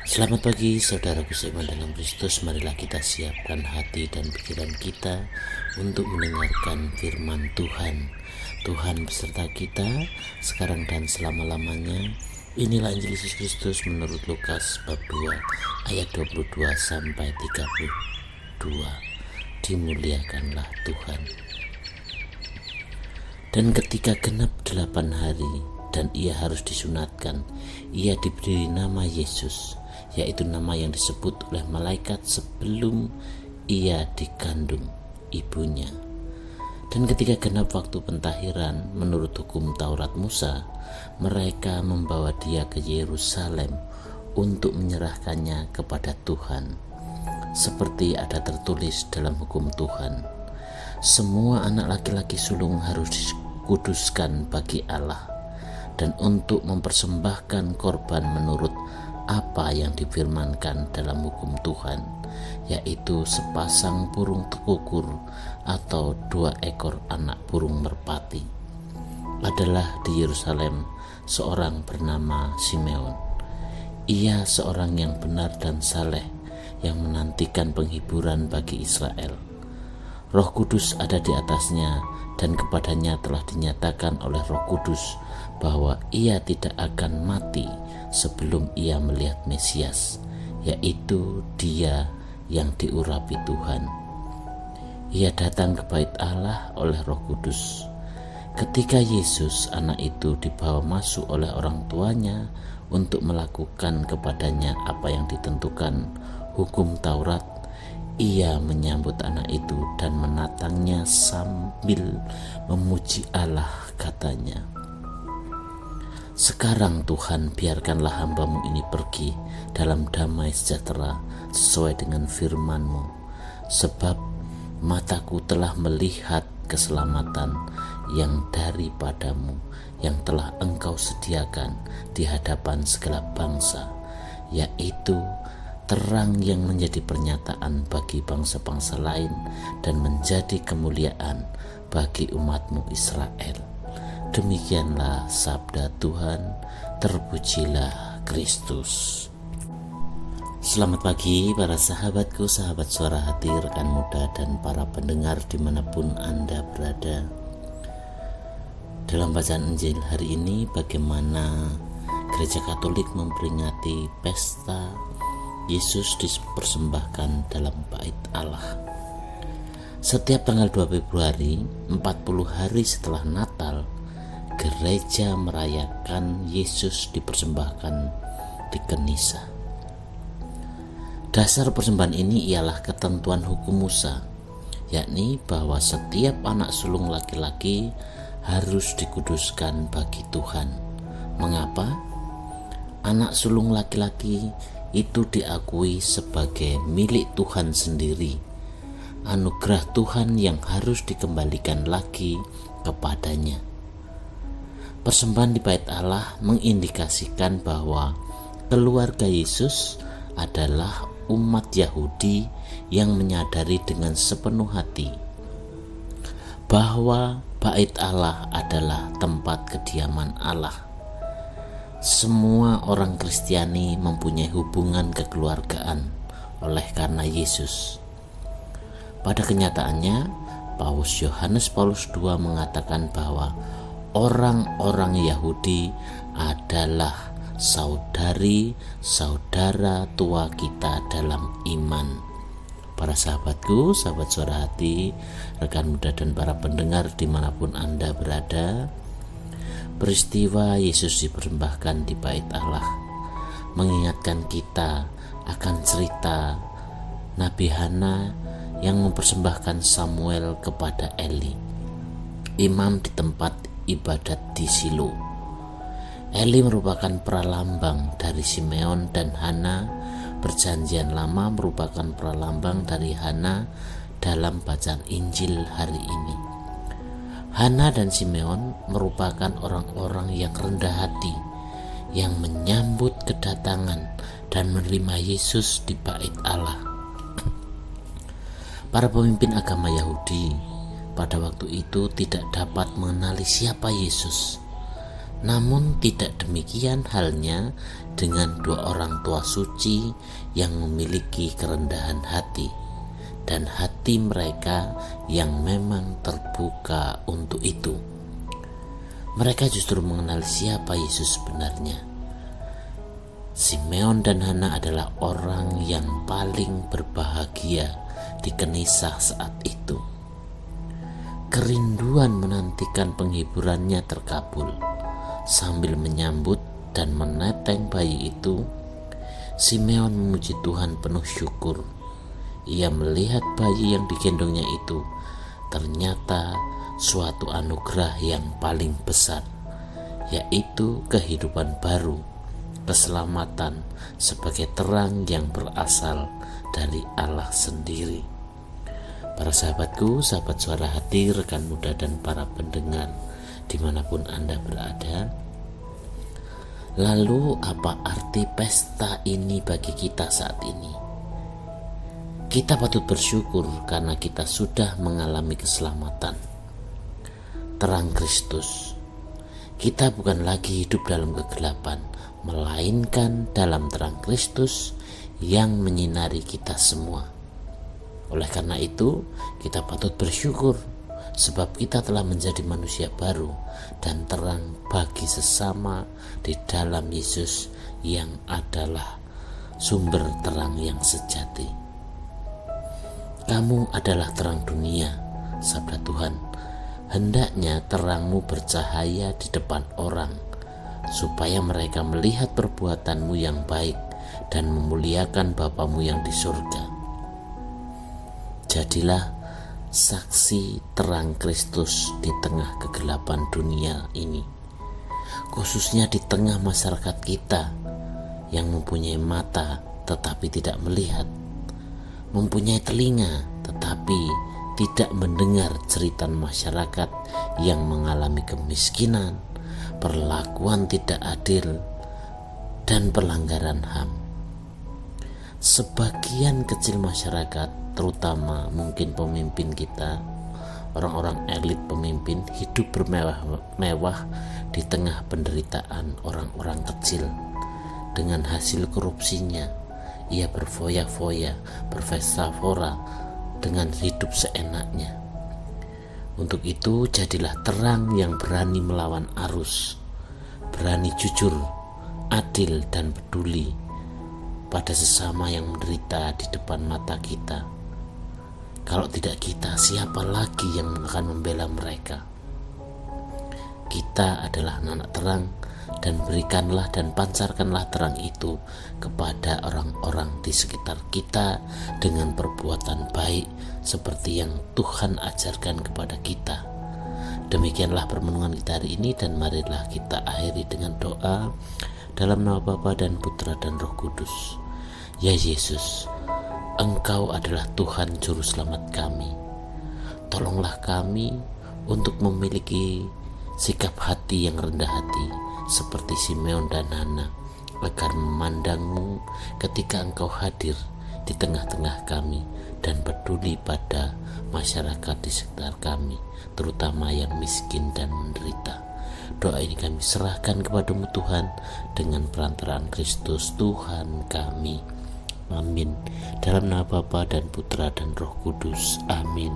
Selamat pagi saudaraku seiman dalam Kristus. Marilah kita siapkan hati dan pikiran kita untuk mendengarkan firman Tuhan. Tuhan beserta kita sekarang dan selama-lamanya. Inilah Injil Yesus Kristus menurut Lukas bab 2 ayat 22 sampai 32. Dimuliakanlah Tuhan. Dan ketika genap 8 hari dan ia harus disunatkan, ia diberi nama Yesus, yaitu nama yang disebut oleh malaikat sebelum ia dikandung ibunya. Dan ketika genap waktu pentahiran menurut hukum Taurat Musa, mereka membawa dia ke Yerusalem untuk menyerahkannya kepada Tuhan, seperti ada tertulis dalam hukum Tuhan. Semua anak laki-laki sulung harus dikuduskan bagi Allah, dan untuk mempersembahkan korban menurut apa yang difirmankan dalam hukum Tuhan, yaitu sepasang burung tekukur atau 2 ekor anak burung merpati. Adalah di Yerusalem seorang bernama Simeon. Ia seorang yang benar dan saleh, yang menantikan penghiburan bagi Israel. Roh Kudus ada di atasnya, dan kepadanya telah dinyatakan oleh Roh Kudus bahwa ia tidak akan mati sebelum ia melihat Mesias, yaitu Dia yang diurapi Tuhan. Ia datang ke bait Allah oleh Roh Kudus. Ketika Yesus anak itu dibawa masuk oleh orang tuanya untuk melakukan kepadanya apa yang ditentukan hukum Taurat, ia menyambut anak itu dan menatangnya sambil memuji Allah, katanya, "Sekarang Tuhan, biarkanlah hamba-Mu ini pergi dalam damai sejahtera sesuai dengan firman-Mu, sebab mataku telah melihat keselamatan yang daripada-Mu, yang telah Engkau sediakan di hadapan segala bangsa, yaitu terang yang menjadi pernyataan bagi bangsa-bangsa lain dan menjadi kemuliaan bagi umat-Mu Israel." Demikianlah sabda Tuhan. Terpujilah Kristus. Selamat pagi para sahabatku, sahabat suara hati, rekan muda dan para pendengar dimanapun Anda berada. Dalam bacaan Injil hari ini, bagaimana Gereja Katolik memperingati pesta Yesus dipersembahkan dalam bait Allah. Setiap tanggal 2 Februari, 40 hari setelah Natal, gereja merayakan Yesus dipersembahkan di Kenisa. Dasar persembahan ini ialah ketentuan hukum Musa, yakni bahwa setiap anak sulung laki-laki harus dikuduskan bagi Tuhan. Mengapa? Anak sulung laki-laki itu diakui sebagai milik Tuhan sendiri, anugerah Tuhan yang harus dikembalikan lagi kepadanya. Persembahan di bait Allah mengindikasikan bahwa keluarga Yesus adalah umat Yahudi yang menyadari dengan sepenuh hati bahwa bait Allah adalah tempat kediaman Allah. Semua orang Kristiani mempunyai hubungan kekeluargaan oleh karena Yesus. Pada kenyataannya, Yohanes Paulus II mengatakan bahwa orang-orang Yahudi adalah saudari-saudara tua kita dalam iman. Para sahabatku, sahabat suara hati, rekan muda dan para pendengar dimanapun Anda berada, peristiwa Yesus dipersembahkan di bait Allah mengingatkan kita akan cerita Nabi Hana yang mempersembahkan Samuel kepada Eli, imam di tempat ibadat di Shilo. Eli merupakan pralambang dari Simeon, dan Hana, perjanjian lama, merupakan pralambang dari Hana dalam bacaan Injil hari ini. Hana dan Simeon merupakan orang-orang yang rendah hati, yang menyambut kedatangan dan menerima Yesus di bait Allah. Para pemimpin agama Yahudi pada waktu itu tidak dapat mengenali siapa Yesus. Namun tidak demikian halnya dengan dua orang tua suci yang memiliki kerendahan hati dan hati mereka yang memang terbuka untuk itu. Mereka justru mengenal siapa Yesus sebenarnya. Simeon dan Hana adalah orang yang paling berbahagia di Kenisah saat itu. Kerinduan menantikan penghiburannya terkabul. Sambil menyambut dan meneteng bayi itu, Simeon memuji Tuhan penuh syukur. Ia melihat bayi yang digendongnya itu ternyata suatu anugerah yang paling besar, yaitu kehidupan baru, keselamatan sebagai terang yang berasal dari Allah sendiri. Para sahabatku, sahabat Suara Hati, rekan muda dan para pendengar dimanapun Anda berada, lalu apa arti pesta ini bagi kita saat ini? Kita patut bersyukur karena kita sudah mengalami keselamatan, terang Kristus. Kita bukan lagi hidup dalam kegelapan, melainkan dalam terang Kristus yang menyinari kita semua. Oleh karena itu, kita patut bersyukur sebab kita telah menjadi manusia baru dan terang bagi sesama di dalam Yesus yang adalah sumber terang yang sejati. Kamu adalah terang dunia, sabda Tuhan. Hendaknya terangmu bercahaya di depan orang, supaya mereka melihat perbuatanmu yang baik dan memuliakan Bapamu yang di surga. Jadilah saksi terang Kristus di tengah kegelapan dunia ini, khususnya di tengah masyarakat kita yang mempunyai mata tetapi tidak melihat, mempunyai telinga tetapi tidak mendengar cerita masyarakat yang mengalami kemiskinan, perlakuan tidak adil, dan pelanggaran HAM. Sebagian kecil masyarakat, terutama mungkin pemimpin kita, orang-orang elit pemimpin, hidup bermewah-mewah di tengah penderitaan orang-orang kecil. Dengan hasil korupsinya, ia berfoya-foya, berpesta-pora dengan hidup seenaknya. Untuk itu, jadilah terang yang berani melawan arus, berani jujur, adil, dan peduli pada sesama yang menderita di depan mata kita. Kalau tidak kita, siapa lagi yang akan membela mereka? Kita adalah anak terang, dan berikanlah dan pancarkanlah terang itu kepada orang-orang di sekitar kita dengan perbuatan baik seperti yang Tuhan ajarkan kepada kita. Demikianlah permenungan kita hari ini, dan marilah kita akhiri dengan doa dalam nama Bapa dan Putra dan Roh Kudus. Ya Yesus, Engkau adalah Tuhan Juru Selamat kami. Tolonglah kami untuk memiliki sikap hati yang rendah hati seperti Simeon dan Hana, agar memandang-Mu ketika Engkau hadir di tengah-tengah kami dan peduli pada masyarakat di sekitar kami, terutama yang miskin dan menderita. Doa ini kami serahkan kepada-Mu Tuhan, dengan perantaraan Kristus Tuhan kami. Amin. Dalam nama Bapa dan Putra dan Roh Kudus. Amin.